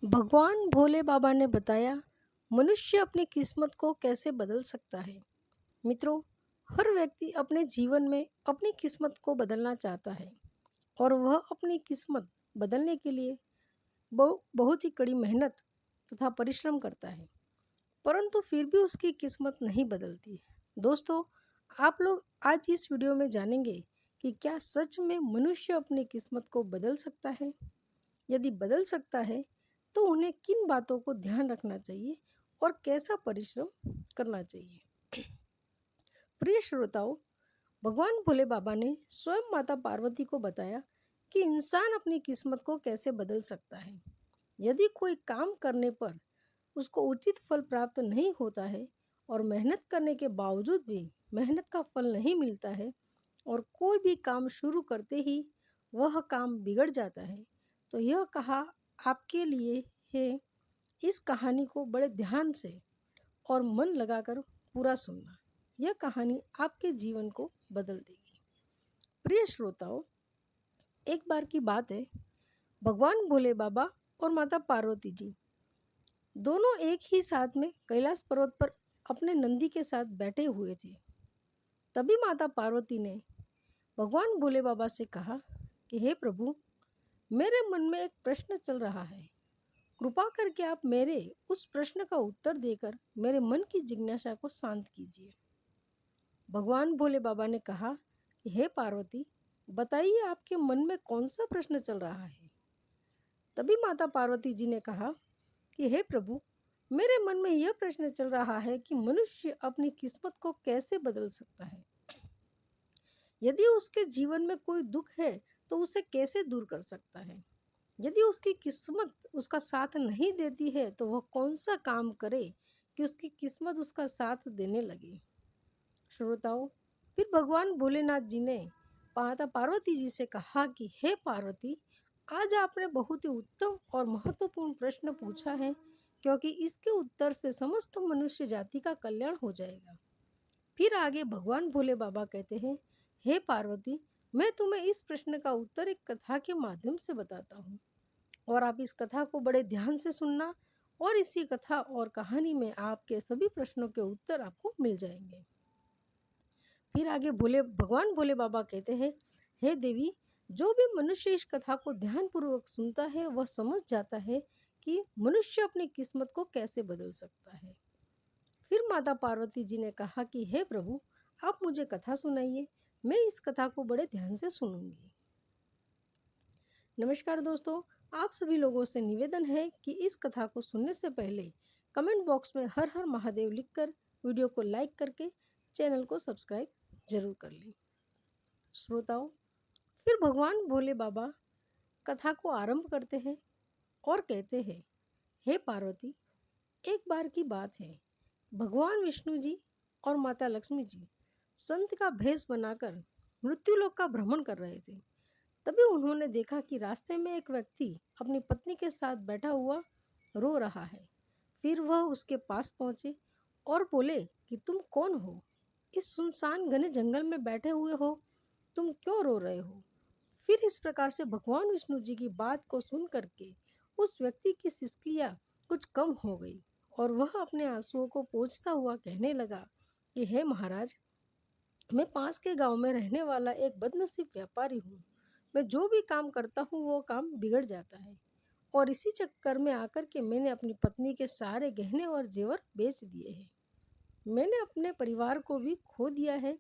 भगवान भोले बाबा ने बताया मनुष्य अपनी किस्मत को कैसे बदल सकता है। मित्रों, हर व्यक्ति अपने जीवन में अपनी किस्मत को बदलना चाहता है और वह अपनी किस्मत बदलने के लिए बहुत ही कड़ी मेहनत तथा परिश्रम करता है, परंतु फिर भी उसकी किस्मत नहीं बदलती। दोस्तों, आप लोग आज इस वीडियो में जानेंगे कि क्या सच में मनुष्य अपनी किस्मत को बदल सकता है। यदि बदल सकता है तो उन्हें किन बातों को ध्यान रखना चाहिए और कैसा परिश्रम करना चाहिए। प्रिय श्रोताओं, भगवान भोले बाबा ने स्वयं माता पार्वती को बताया कि इंसान अपनी किस्मत को कैसे बदल सकता है। यदि कोई काम करने पर उसको उचित फल प्राप्त नहीं होता है और मेहनत करने के बावजूद भी मेहनत का फल नहीं मिलता है और कोई भी काम शुरू करते ही वह काम बिगड़ जाता है, तो यह कहा आपके लिए है। इस कहानी को बड़े ध्यान से और मन लगाकर पूरा सुनना। यह कहानी आपके जीवन को बदल देगी। प्रिय श्रोताओं, एक बार की बात है, भगवान भोले बाबा और माता पार्वती जी दोनों एक ही साथ में कैलाश पर्वत पर अपने नंदी के साथ बैठे हुए थे। तभी माता पार्वती ने भगवान भोले बाबा से कहा कि हे प्रभु, मेरे मन में एक प्रश्न चल रहा है, कृपा करके आप मेरे उस प्रश्न का उत्तर देकर मेरे मन की जिज्ञासा को शांत कीजिए। भगवान भोले बाबा ने कहा कि हे पार्वती, बताइए आपके मन में कौन सा प्रश्न चल रहा है। तभी माता पार्वती जी ने कहा कि हे प्रभु, मेरे मन में यह प्रश्न चल रहा है कि मनुष्य अपनी किस्मत को कैसे बदल सकता है। यदि उसके जीवन में कोई दुख है तो उसे कैसे दूर कर सकता है। यदि उसकी किस्मत उसका साथ नहीं देती है तो वह कौन सा काम करे कि उसकी किस्मत उसका साथ देने लगे। श्रोताओं, फिर भगवान भोलेनाथ जी ने माता पार्वती जी से कहा कि हे पार्वती, आज आपने बहुत ही उत्तम और महत्वपूर्ण प्रश्न पूछा है, क्योंकि इसके उत्तर से समस्त मनुष्य जाति का कल्याण हो जाएगा। फिर आगे भगवान भोले बाबा कहते हैं, हे पार्वती, मैं तुम्हें इस प्रश्न का उत्तर एक कथा के माध्यम से बताता हूँ और आप इस कथा को बड़े ध्यान से सुनना और इसी कथा और कहानी में आपके सभी प्रश्नों के उत्तर आपको मिल जाएंगे। फिर आगे भगवान भोले बाबा कहते हैं, हे देवी, जो भी मनुष्य इस कथा को ध्यानपूर्वक सुनता है वह समझ जाता है कि मनुष्य अपनी किस्मत को कैसे बदल सकता है। फिर माता पार्वती जी ने कहा कि हे प्रभु, आप मुझे कथा सुनाइए, मैं इस कथा को बड़े ध्यान से सुनूंगी। नमस्कार दोस्तों, आप सभी लोगों से निवेदन है कि इस कथा को सुनने से पहले कमेंट बॉक्स में हर हर महादेव लिखकर वीडियो को लाइक करके चैनल को सब्सक्राइब जरूर कर लें। श्रोताओं, फिर भगवान भोले बाबा कथा को आरंभ करते हैं और कहते हैं, हे पार्वती, एक बार की बात है, भगवान विष्णु जी और माता लक्ष्मी जी संत का भेष बनाकर मृत्युलोक का भ्रमण कर रहे थे। तभी उन्होंने देखा कि रास्ते में एक व्यक्ति अपनी पत्नी के साथ बैठा हुआ रो रहा है। फिर वह उसके पास पहुंचे और बोले कि तुम कौन हो, इस सुनसान घने जंगल में बैठे हुए हो, तुम क्यों रो रहे हो। फिर इस प्रकार से भगवान विष्णु जी की बात को सुन करके उस व्यक्ति की सिसकियाँ कुछ कम हो गई और वह अपने आंसुओं को पोंछता हुआ कहने लगा कि हे महाराज, मैं पास के गांव में रहने वाला एक बदनसीब व्यापारी हूँ। मैं जो भी काम करता हूँ वो काम बिगड़ जाता है और इसी चक्कर में आकर के मैंने अपनी पत्नी के सारे गहने और जेवर बेच दिए हैं। मैंने अपने परिवार को भी खो दिया है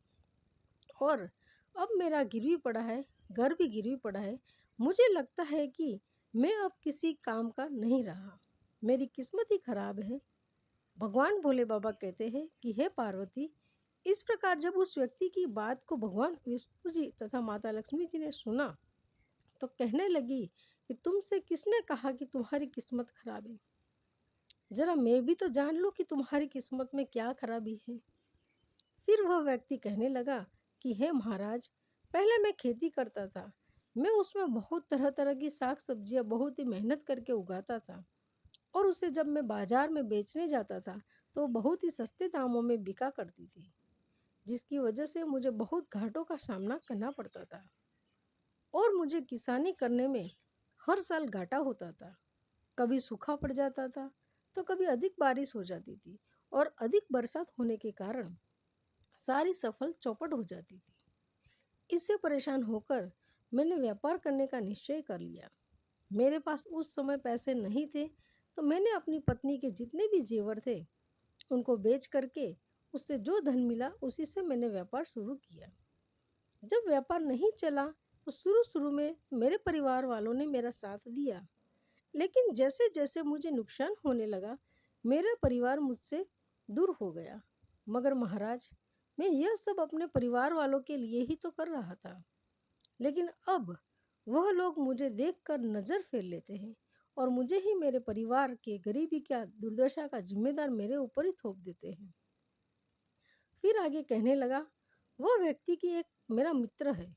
और अब मेरा गिरवी पड़ा है, घर भी गिरवी पड़ा है। मुझे लगता है कि मैं अब किसी काम का नहीं रहा, मेरी किस्मत ही खराब है। भगवान भोले बाबा कहते हैं कि हे पार्वती, इस प्रकार जब उस व्यक्ति की बात को भगवान विष्णु जी तथा माता लक्ष्मी जी ने सुना तो कहने लगी कि तुमसे किसने कहा कि तुम्हारी किस्मत खराब है। जरा मैं भी तो जान लूं कि तुम्हारी किस्मत में क्या खराबी है। फिर वह व्यक्ति कहने लगा कि हे महाराज, पहले मैं खेती करता था, मैं उसमें बहुत तरह तरह की साग सब्जियां बहुत ही मेहनत करके उगाता था और उसे जब मैं बाजार में बेचने जाता था तो बहुत ही सस्ते दामों में बिका करती थी, जिसकी वजह से मुझे बहुत घाटों का सामना करना पड़ता था और मुझे किसानी करने में हर साल घाटा होता था। कभी सूखा पड़ जाता था तो कभी अधिक बारिश हो जाती थी और अधिक बरसात होने के कारण सारी सफल चौपट हो जाती थी। इससे परेशान होकर मैंने व्यापार करने का निश्चय कर लिया। मेरे पास उस समय पैसे नहीं थे, तो मैंने अपनी पत्नी के जितने भी जेवर थे उनको बेच करके उससे जो धन मिला उसी से मैंने व्यापार शुरू किया। जब व्यापार नहीं चला तो शुरू शुरू में मेरे परिवार वालों ने मेरा साथ दिया, लेकिन जैसे जैसे मुझे नुकसान होने लगा मेरा परिवार मुझसे दूर हो गया। मगर महाराज, मैं यह सब अपने परिवार वालों के लिए ही तो कर रहा था, लेकिन अब वह लोग मुझे देखकर नज़र फेर लेते हैं और मुझे ही मेरे परिवार के गरीबी क्या दुर्दशा का जिम्मेदार मेरे ऊपर ही थोप देते हैं। फिर आगे कहने लगा, वह व्यक्ति की एक मेरा मित्र है,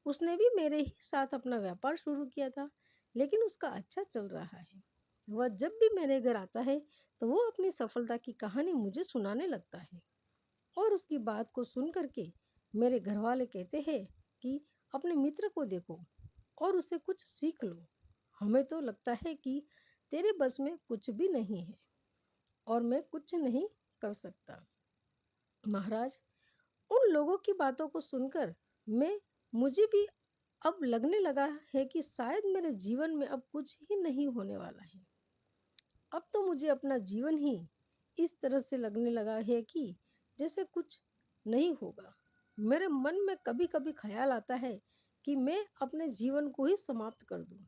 उसने भी मेरे ही साथ अपना व्यापार शुरू किया था, लेकिन उसका अच्छा चल रहा है। वह जब भी मेरे घर आता है तो वो अपनी सफलता की कहानी मुझे सुनाने लगता है और उसकी बात को सुन करके मेरे घर वाले कहते हैं कि अपने मित्र को देखो और उससे कुछ सीख लो। हमें तो लगता है कि तेरे बस में कुछ भी नहीं है और मैं कुछ नहीं कर सकता। महाराज, उन लोगों की बातों को सुनकर मैं मुझे भी अब लगने लगा है कि शायद मेरे जीवन में अब कुछ ही नहीं होने वाला है। अब तो मुझे अपना जीवन ही इस तरह से लगने लगा है कि जैसे कुछ नहीं होगा। मेरे मन में कभी कभी ख्याल आता है कि मैं अपने जीवन को ही समाप्त कर दूं।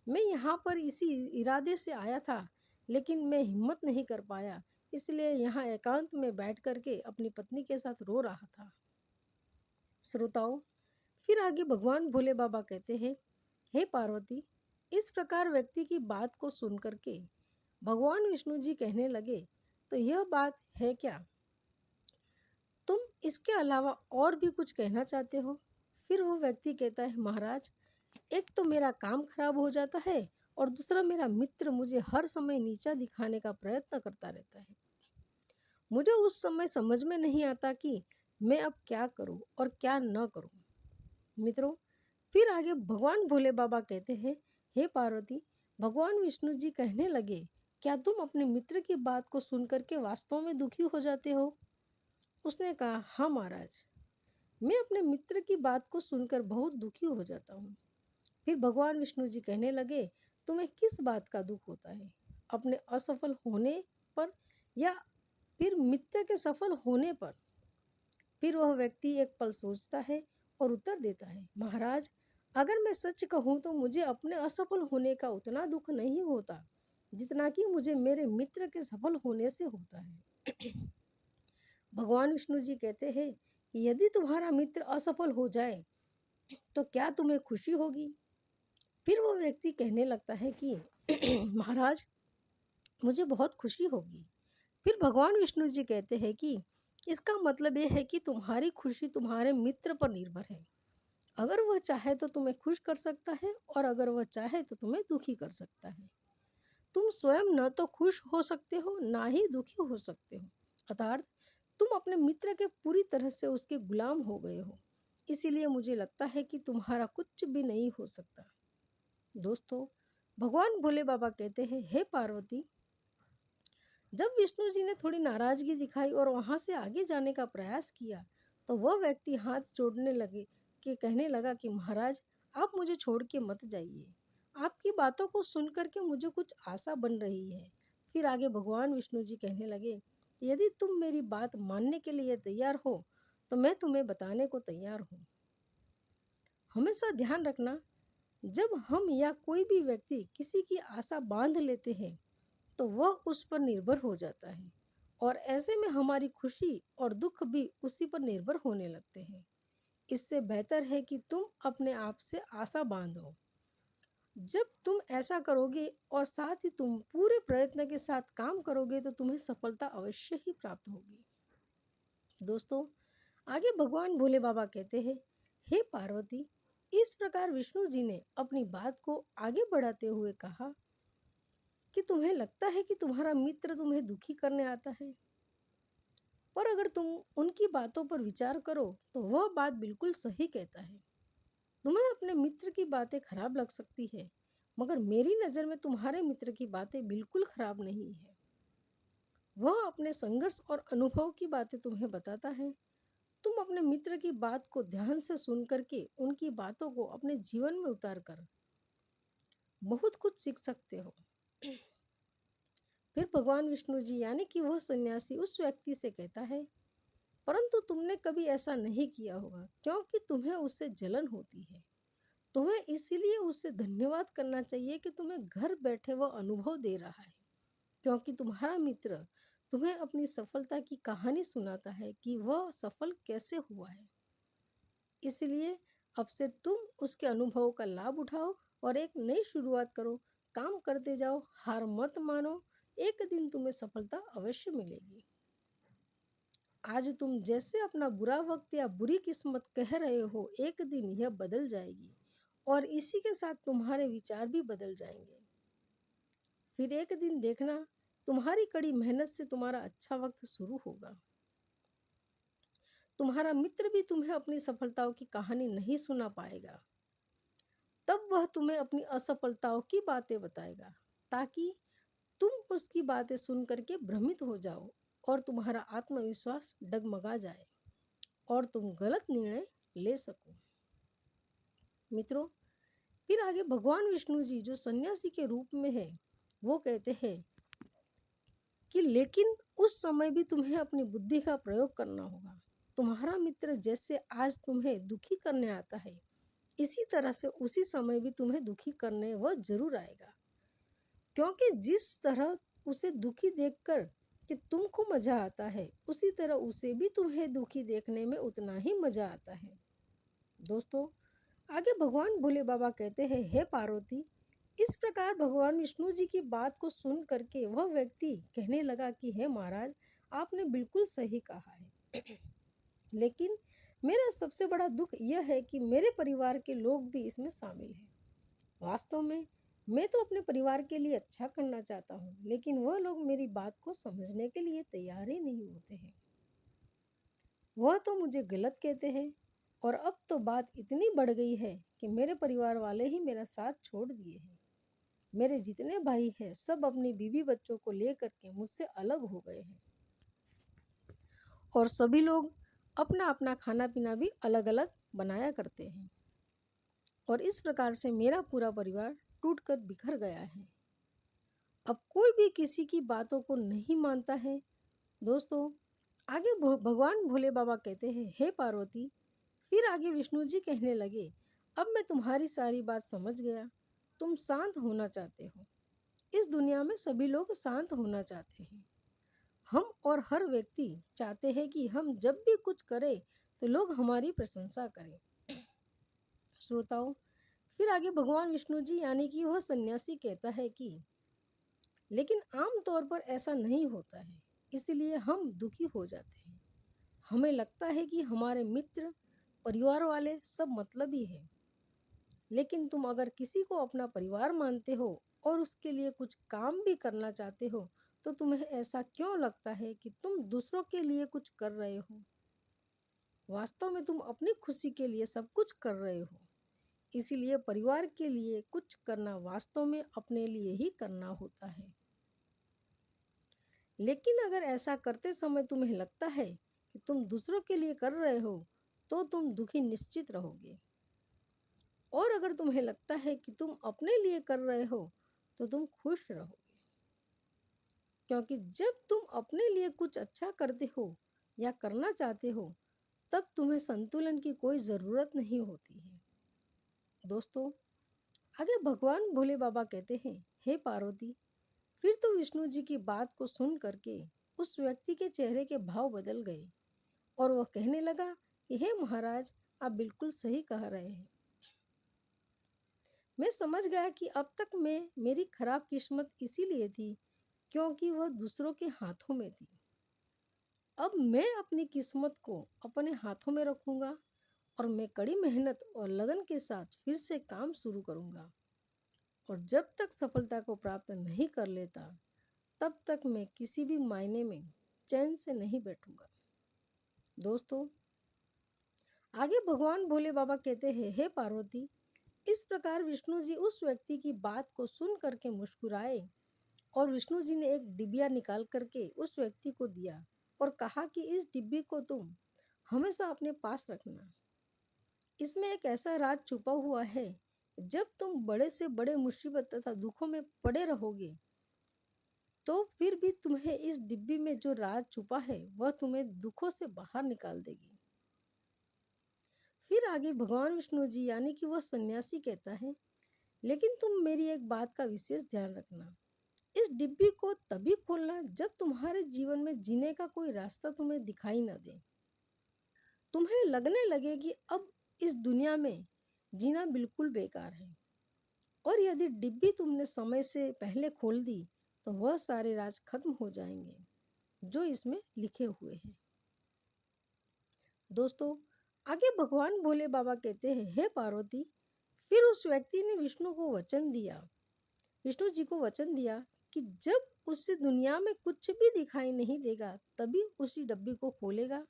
मैं यहाँ पर इसी इरादे से आया था, लेकिन मैं हिम्मत नहीं कर पाया, इसलिए यहाँ एकांत में बैठ करके अपनी पत्नी के साथ रो रहा था। श्रोताओं, फिर आगे भगवान भोले बाबा कहते हैं, हे पार्वती, इस प्रकार व्यक्ति की बात को सुन करके भगवान विष्णु जी कहने लगे, तो यह बात है क्या? तुम इसके अलावा और भी कुछ कहना चाहते हो? फिर वो व्यक्ति कहता है, महाराज, एक तो मेरा काम खराब हो जाता है और दूसरा मेरा मित्र मुझे हर समय नीचा दिखाने का प्रयत्न करता रहता है। मुझे उस समय समझ में नहीं आता कि मैं अब क्या करूं और क्या न करूं। मित्रों, फिर आगे भगवान भोले बाबा कहते हैं, हे पार्वती, भगवान विष्णु जी कहने लगे, क्या तुम अपने मित्र की बात को सुनकर के वास्तव में दुखी हो जाते हो? उसने कहा, हाँ महाराज, मैं अपने मित्र की बात को सुनकर बहुत दुखी हो जाता हूँ। फिर भगवान विष्णु जी कहने लगे, तुम्हें किस बात का दुख होता है? अपने असफल होने पर या फिर मित्र के सफल होने पर? फिर वह व्यक्ति एक पल सोचता है और उत्तर देता है, महाराज, अगर मैं सच कहूँ तो मुझे अपने असफल होने का उतना दुख नहीं होता जितना कि मुझे मेरे मित्र के सफल होने से होता है। भगवान विष्णु जी कहते हैं कि यदि तुम्हारा मित्र असफल हो जाए तो क्या तुम्हें खुशी होगी? फिर वो व्यक्ति कहने लगता है कि महाराज, मुझे बहुत खुशी होगी। फिर भगवान विष्णु जी कहते हैं कि इसका मतलब ये है कि तुम्हारी खुशी तुम्हारे मित्र पर निर्भर है। अगर वह चाहे तो तुम्हें खुश कर सकता है और अगर वह चाहे तो तुम्हें दुखी कर सकता है। तुम स्वयं न तो खुश हो सकते हो ना ही दुखी हो सकते हो, अर्थात तुम अपने मित्र के पूरी तरह से उसके गुलाम हो गए हो। इसीलिए मुझे लगता है कि तुम्हारा कुछ भी नहीं हो सकता। दोस्तों, भगवान भोले बाबा कहते हैं, हे पार्वती, जब विष्णु जी ने थोड़ी नाराजगी दिखाई और वहां से आगे जाने का प्रयास किया तो वह व्यक्ति हाथ जोड़ने लगे कि कहने लगा कि महाराज, आप मुझे छोड़ के मत जाइए। आपकी बातों को सुन करके मुझे कुछ आशा बन रही है। फिर आगे भगवान विष्णु जी कहने लगे, यदि तुम मेरी बात मानने के लिए तैयार हो तो मैं तुम्हें बताने को तैयार हूँ। हमेशा ध्यान रखना, जब हम या कोई भी व्यक्ति किसी की आशा बांध लेते हैं तो वह उस पर निर्भर हो जाता है और ऐसे में हमारी खुशी और दुख भी उसी पर निर्भर होने लगते हैं। इससे बेहतर है कि तुम अपने आप से आशा बांधो। जब तुम ऐसा करोगे और साथ ही तुम पूरे प्रयत्न के साथ काम करोगे तो तुम्हें सफलता अवश्य ही प्राप्त होगी। दोस्तों, आगे भगवान भोले बाबा कहते हैं, हे पार्वती, इस प्रकार विष्णु जी ने अपनी बात को आगे बढ़ाते हुए कहा कि तुम्हें लगता है कि तुम्हारा मित्र तुम्हें दुखी करने आता है, पर अगर तुम उनकी बातों पर विचार करो तो वह बात बिल्कुल सही कहता है। तुम्हें अपने मित्र की बातें खराब लग सकती है, मगर मेरी नज़र में तुम्हारे मित्र की बातें बिल्कुल खराब नहीं है। वह अपने संघर्ष और अनुभव की बातें तुम्हें बताता है। तुम अपने मित्र की बात को ध्यान से सुन करके उनकी बातों को अपने जीवन में उतार कर बहुत कुछ सीख सकते हो। फिर भगवान विष्णु जी यानी कि वह सन्यासी उस व्यक्ति से कहता है, परंतु तुमने कभी ऐसा नहीं किया होगा क्योंकि तुम्हें उससे जलन होती है। तुम्हें इसीलिए उससे धन्यवाद करना चाहिए कि तुम्हें घर बैठे वह अनुभव दे रहा है, क्योंकि तुम्हारा मित्र तुम्हें अपनी सफलता की कहानी सुनाता है कि वह सफल कैसे हुआ है। इसलिए अब से तुम उसके अनुभव का लाभ उठाओ और एक नई शुरुआत करो। काम करते जाओ, हार मत मानो। एक दिन तुम्हें सफलता अवश्य मिलेगी। आज तुम जैसे अपना बुरा वक्त या बुरी किस्मत कह रहे हो, एक दिन यह बदल जाएगी और इसी के साथ तुम्हारे विचार भी बदल जाएंगे। फिर एक दिन देखना, तुम्हारी कड़ी मेहनत से तुम्हारा अच्छा वक्त शुरू होगा। तुम्हारा मित्र भी तुम्हें अपनी सफलताओं की कहानी नहीं सुना पाएगा। तब वह तुम्हें अपनी असफलताओं की बातें बताएगा, ताकि तुम उसकी बातें सुन करके भ्रमित हो जाओ और तुम्हारा आत्मविश्वास डगमगा जाए और तुम गलत निर्णय ले सको। मित्रों, फिर आगे भगवान विष्णु जी जो सन्यासी के रूप में है, वो कहते हैं कि लेकिन उस समय भी तुम्हें अपनी बुद्धि का प्रयोग करना होगा। तुम्हारा मित्र जैसे आज तुम्हें दुखी करने आता है, इसी तरह से उसी समय भी तुम्हें दुखी करने वह जरूर आएगा, क्योंकि जिस तरह उसे दुखी देखकर कि तुमको मजा आता है, उसी तरह उसे भी तुम्हें दुखी देखने में उतना ही मजा आता है। दोस्तों, आगे भगवान भोले बाबा कहते हैं, हे पार्वती। इस प्रकार भगवान विष्णु जी की बात को सुन करके वह व्यक्ति कहने लगा कि हे महाराज, आपने बिल्कुल सही कहा है, लेकिन मेरा सबसे बड़ा दुख यह है कि मेरे परिवार के लोग भी इसमें शामिल हैं। वास्तव में मैं तो अपने परिवार के लिए अच्छा करना चाहता हूँ, लेकिन वह लोग मेरी बात को समझने के लिए तैयार ही नहीं होते हैं। वह तो मुझे गलत कहते हैं और अब तो बात इतनी बढ़ गई है कि मेरे परिवार वाले ही मेरा साथ छोड़ दिए हैं। मेरे जितने भाई हैं सब अपनी बीवी बच्चों को लेकर के मुझसे अलग हो गए हैं और सभी लोग अपना अपना खाना पीना भी अलग अलग बनाया करते हैं और इस प्रकार से मेरा पूरा परिवार टूटकर बिखर गया है। अब कोई भी किसी की बातों को नहीं मानता है। दोस्तों, आगे भगवान भोले बाबा कहते हैं, हे पार्वती। फिर आगे विष्णु जी कहने लगे, अब मैं तुम्हारी सारी बात समझ गया। तुम शांत होना चाहते हो। इस दुनिया में सभी लोग शांत होना चाहते हैं। हम और हर व्यक्ति चाहते हैं कि हम जब भी कुछ करें तो लोग हमारी प्रशंसा करें। श्रोताओं, फिर आगे भगवान विष्णु जी यानी कि वह सन्यासी कहता है कि लेकिन आम तौर पर ऐसा नहीं होता है, इसलिए हम दुखी हो जाते हैं। हमें लगता है कि हमारे मित्र, परिवार वाले सब मतलबी हैं। लेकिन तुम अगर किसी को अपना परिवार मानते हो और उसके लिए कुछ काम भी करना चाहते हो, तो तुम्हें ऐसा क्यों लगता है कि तुम दूसरों के लिए कुछ कर रहे हो? वास्तव में तुम अपनी खुशी के लिए सब कुछ कर रहे हो। इसीलिए परिवार के लिए कुछ करना वास्तव में अपने लिए ही करना होता है। लेकिन अगर ऐसा करते समय तुम्हें लगता है कि तुम दूसरों के लिए कर रहे हो, तो तुम दुखी निश्चित रहोगे। और अगर तुम्हें लगता है कि तुम अपने लिए कर रहे हो, तो तुम खुश रहोगे, क्योंकि जब तुम अपने लिए कुछ अच्छा करते हो या करना चाहते हो, तब तुम्हें संतुलन की कोई ज़रूरत नहीं होती है। दोस्तों, आगे भगवान भोले बाबा कहते हैं, हे पार्वती। फिर तो विष्णु जी की बात को सुन करके उस व्यक्ति के चेहरे के भाव बदल गए और वह कहने लगा कि हे महाराज, आप बिल्कुल सही कह रहे हैं। मैं समझ गया कि अब तक मैं मेरी खराब किस्मत इसीलिए थी क्योंकि वह दूसरों के हाथों में थी। अब मैं अपनी किस्मत को अपने हाथों में रखूंगा और मैं कड़ी मेहनत और लगन के साथ फिर से काम शुरू करूंगा। और जब तक सफलता को प्राप्त नहीं कर लेता, तब तक मैं किसी भी मायने में चैन से नहीं बैठूंगा। दोस्तों, आगे भगवान भोले बाबा कहते हैं, हे पार्वती। इस प्रकार विष्णु जी उस व्यक्ति की बात को सुन करके मुस्कुराए और विष्णु जी ने एक डिबिया निकाल करके उस व्यक्ति को दिया और कहा कि इस डिब्बी को तुम हमेशा अपने पास रखना। इसमें एक ऐसा राज छुपा हुआ है। जब तुम बड़े से बड़े मुसीबत तथा दुखों में पड़े रहोगे तो फिर भी तुम्हें इस डिब्बी में जो राज छुपा है वह तुम्हें दुखों से बाहर निकाल देगी। फिर आगे भगवान विष्णु जी यानी कि वह सन्यासी कहता है, लेकिन तुम मेरी एक बात का विशेष ध्यान रखना। इस डिब्बी को तभी खोलना जब तुम्हारे जीवन में जीने का कोई रास्ता तुम्हें दिखाई न दे। तुम्हें लगने लगे कि अब इस दुनिया में जीना बिल्कुल बेकार है। और यदि डिब्बी तुमने समय से पहले खोल दी तो वह सारे राज खत्म हो जाएंगे जो इसमें लिखे हुए हैं। दोस्तों, आगे भगवान भोले बाबा कहते हैं, हे पार्वती, फिर उस व्यक्ति ने विष्णु जी को वचन दिया कि जब उससे दुनिया में कुछ भी दिखाई नहीं देगा तभी उसी डब्बी को खोलेगा।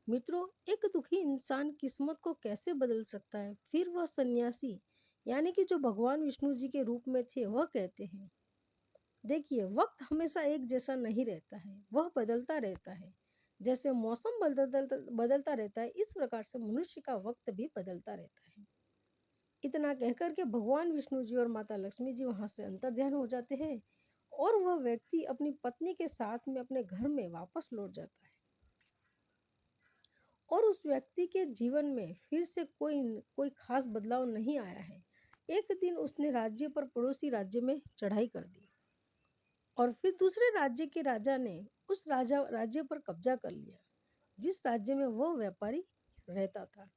मित्रों, एक दुखी इंसान किस्मत को कैसे बदल सकता है? फिर वह सन्यासी यानी कि जो भगवान विष्णु जी के रूप में थे वह कहते हैं, देखिए, वक्त हमेशा एक जैसा नहीं रहता है, वह बदलता रहता है। जैसे मौसम बदलता बदलता रहता है, इस प्रकार से मनुष्य का वक्त भी बदलता रहता है। इतना कहकर के भगवान विष्णु जी और माता लक्ष्मी जी वहां से अंतर्ध्यान हो जाते हैं और वह व्यक्ति अपनी पत्नी के साथ में अपने घर में वापस लौट जाता है। और उस व्यक्ति के जीवन में फिर से कोई कोई खास बदलाव नहीं आया है। एक दिन उसने राज्य पर पड़ोसी राज्य में चढ़ाई कर दी और फिर दूसरे राज्य के राजा ने उस राज्य पर कब्जा कर लिया जिस राज्य में वह व्यापारी रहता था।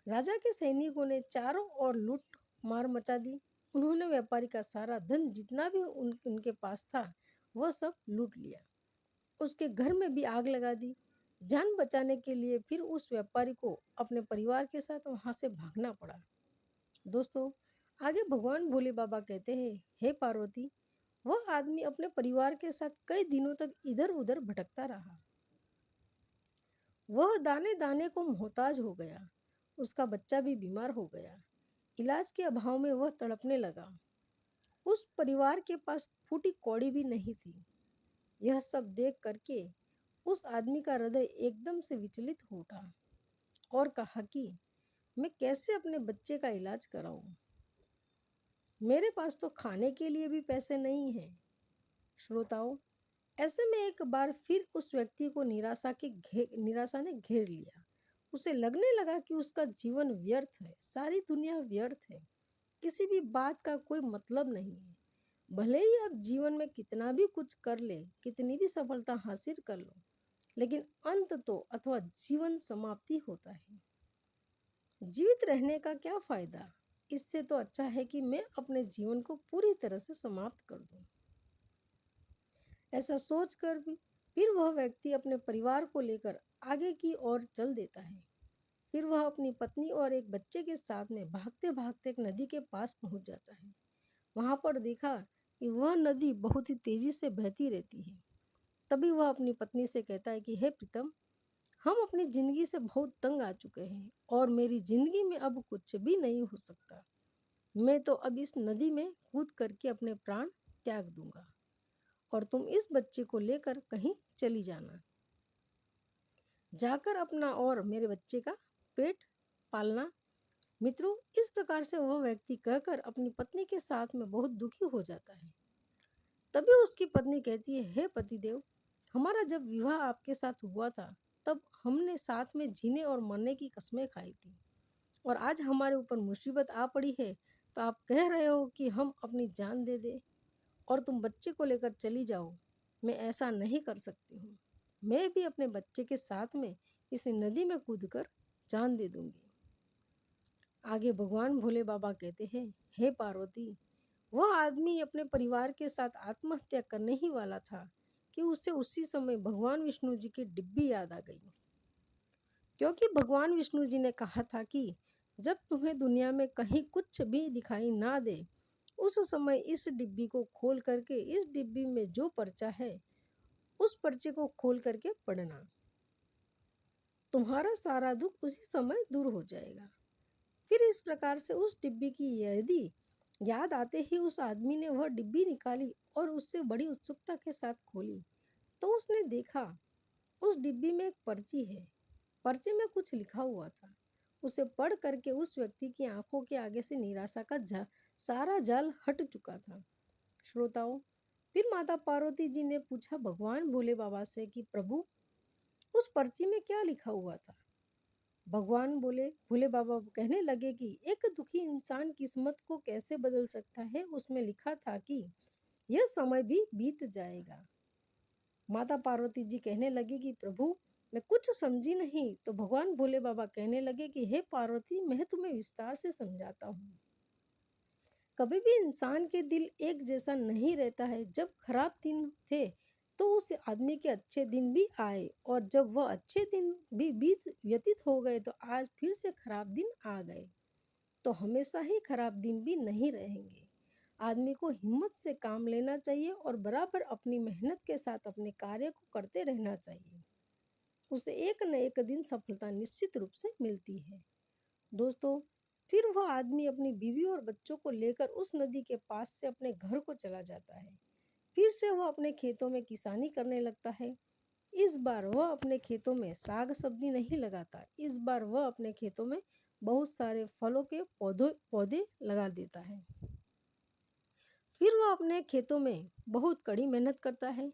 राजा के सैनिकों ने चारों ओर लूट मार मचा दी। उन्होंने व्यापारी का सारा धन जितना भी उनके पास था वह सब लूट लिया। उसके घर में भी आग लगा दी। जान बचाने के लिए फिर उस व्यापारी को अपने परिवार के साथ वहां से भागना पड़ा। दोस्तों, आगे भगवान भोले बाबा कहते हैं, हे पार्वती, वह आदमी अपने परिवार के साथ कई दिनों तक इधर उधर भटकता रहा। वह दाने दाने को मोहताज हो गया। उसका बच्चा भी बीमार हो गया। इलाज के अभाव में वह तड़पने लगा। उस परिवार के पास फूटी कौड़ी भी नहीं थी। यह सब देख करके उस आदमी का हृदय एकदम से विचलित हो उठा और कहा कि मैं कैसे अपने बच्चे का इलाज कराऊं? मेरे पास तो खाने के लिए भी पैसे नहीं हैं। श्रोताओं, ऐसे में एक बार फिर उस व्यक्ति को निराशा ने घेर लिया। उसे लगने लगा कि उसका जीवन व्यर्थ है, सारी दुनिया व्यर्थ है, किसी भी बात का कोई मतलब नहीं है। भले ही आप जीवन में कितना भी कुछ कर ले, कितनी भी सफलता हासिल कर लो, लेकिन अंत तो अथवा जीवन समाप्ति होता है। जीवित रहने का क्या फायदा? इससे तो अच्छा है कि मैं अपने जीवन को पूरी तरह से समाप्त कर दूं। ऐसा सोचकर भी फिर वह व्यक्ति अपने परिवार को लेकर आगे की ओर चल देता है। फिर वह अपनी पत्नी और एक बच्चे के साथ में भागते भागते एक नदी के पास पहुंच जाता है। वहां पर देखा कि वह नदी बहुत ही तेजी से बहती रहती है। तभी वह अपनी पत्नी से कहता है कि हे प्रीतम, हम अपनी जिंदगी से बहुत तंग आ चुके हैं और मेरी जिंदगी में अब कुछ भी नहीं हो सकता। मैं तो अब इस नदी में कूद करके अपने प्राण त्याग दूंगा और तुम इस बच्चे को लेकर कहीं चली जाना, जाकर अपना और मेरे बच्चे का पेट पालना। मित्रों, इस प्रकार से वह व्यक्ति कहकर अपनी पत्नी के साथ में बहुत दुखी हो जाता है। तभी उसकी पत्नी कहती है, हे पतिदेव, हमारा जब विवाह आपके साथ हुआ था तब हमने साथ में जीने और मरने की कसमें खाई थी और आज हमारे ऊपर मुसीबत आ पड़ी है तो आप कह रहे हो कि हम अपनी जान दे दें और तुम बच्चे को लेकर चली जाओ। मैं ऐसा नहीं कर सकती हूँ। मैं भी अपने बच्चे के साथ में इस नदी में कूदकर जान दे दूंगी। आगे भगवान भोले बाबा कहते हैं, हे पार्वती, वह आदमी अपने परिवार के साथ आत्महत्या करने ही वाला था कि उसे उसी समय भगवान विष्णु जी की डिब्बी याद आ गई। क्योंकि भगवान विष्णु जी ने कहा था कि जब तुम्हें दुनिया में कहीं कुछ भी दिखाई ना दे उस समय इस डिब्बी को खोल करके इस डिब्बी में जो पर्चा है उस पर्चे को खोल करके पढ़ना, तुम्हारा सारा दुख उसी समय दूर हो जाएगा। फिर इस प्रकार से उस डिब्बी की यदि याद आते ही उस आदमी ने वह डिब्बी निकाली और उससे बड़ी उत्सुकता के साथ खोली, तो उसने देखा उस डिब्बी में एक पर्ची है। पर्चे में कुछ लिखा हुआ था। उसे पढ़ करके उस व्यक्ति की आंखों के आगे से निराशा का सारा जाल हट चुका था। श्रोताओं, फिर माता पार्वती जी ने पूछा भगवान भोले बाबा से कि प्रभु, उस पर्ची में क्या लिखा हुआ था? भगवान बोले भोले बाबा कहने लगे कि एक दुखी इंसान किस्मत को कैसे बदल सकता है, उसमें लिखा था कि यह समय भी बीत जाएगा। माता पार्वती जी कहने लगी कि प्रभु, मैं कुछ समझी नहीं। तो भगवान भोले बाबा कहने लगे कि हे पार्वती, मैं तुम्हें विस्तार से समझाता हूँ। कभी भी इंसान के दिल एक जैसा नहीं रहता है। जब खराब दिन थे तो उस आदमी के अच्छे दिन भी आए, और जब वह अच्छे दिन भी व्यतीत हो गए तो आज फिर से खराब दिन आ गए। तो हमेशा ही खराब दिन भी नहीं रहेंगे। आदमी को हिम्मत से काम लेना चाहिए और बराबर अपनी मेहनत के साथ अपने कार्य को करते रहना चाहिए। उसे एक न एक दिन सफलता निश्चित रूप से मिलती है। दोस्तों, फिर वह आदमी अपनी बीवी और बच्चों को लेकर उस नदी के पास से अपने घर को चला जाता है। फिर से वह अपने खेतों में किसानी करने लगता है। इस बार वह अपने खेतों में साग सब्जी नहीं लगाता। इस बार वह अपने खेतों में बहुत सारे फलों के पौधे लगा देता है। फिर वह अपने खेतों में बहुत कड़ी मेहनत करता है,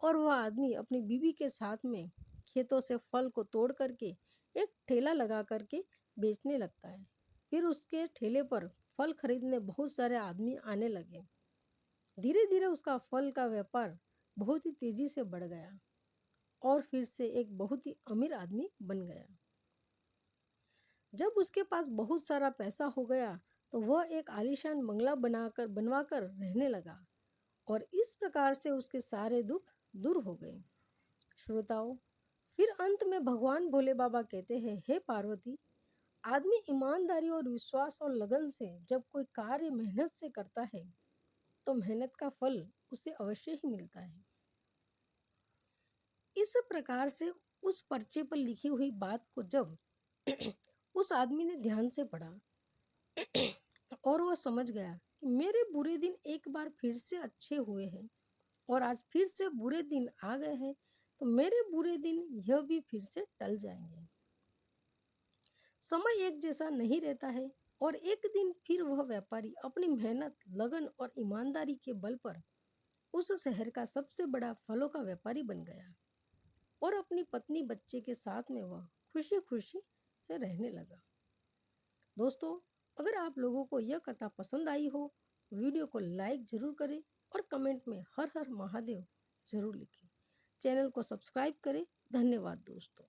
और वह आदमी अपनी बीवी के साथ में खेतों से फल को तोड़ करके एक ठेला लगा करके बेचने लगता है। फिर उसके ठेले पर फल खरीदने बहुत सारे आदमी आने लगे। धीरे धीरे उसका फल का व्यापार बहुत ही तेजी से बढ़ गया और फिर से एक बहुत ही अमीर आदमी बन गया। जब उसके पास बहुत सारा पैसा हो गया तो वह एक आलीशान बंगला बनवाकर रहने लगा, और इस प्रकार से उसके सारे दुख दूर हो गए। श्रोताओं, फिर अंत में भगवान भोले बाबा कहते हैं, हे पार्वती, आदमी ईमानदारी और विश्वास और लगन से जब कोई कार्य मेहनत से करता है तो मेहनत का फल उसे अवश्य ही मिलता है। इस प्रकार से उस पर्चे पर लिखी हुई बात को जब उस आदमी ने ध्यान से पढ़ा और वह समझ गया कि मेरे बुरे दिन एक बार फिर से अच्छे हुए हैं और आज फिर से बुरे दिन आ गए हैं, तो मेरे बुरे दिन यह भी फिर से टल जाएंगे। समय एक जैसा नहीं रहता है, और एक दिन फिर वह व्यापारी अपनी मेहनत, लगन और ईमानदारी के बल पर उस शहर का सबसे बड़ा फलों का व्यापारी बन गया, और अपनी पत्नी बच्चे के साथ में वह खुशी खुशी से रहने लगा। दोस्तों, अगर आप लोगों को यह कथा पसंद आई हो, वीडियो को लाइक जरूर करें और कमेंट में हर हर महादेव जरूर लिखें। चैनल को सब्सक्राइब करें। धन्यवाद दोस्तों।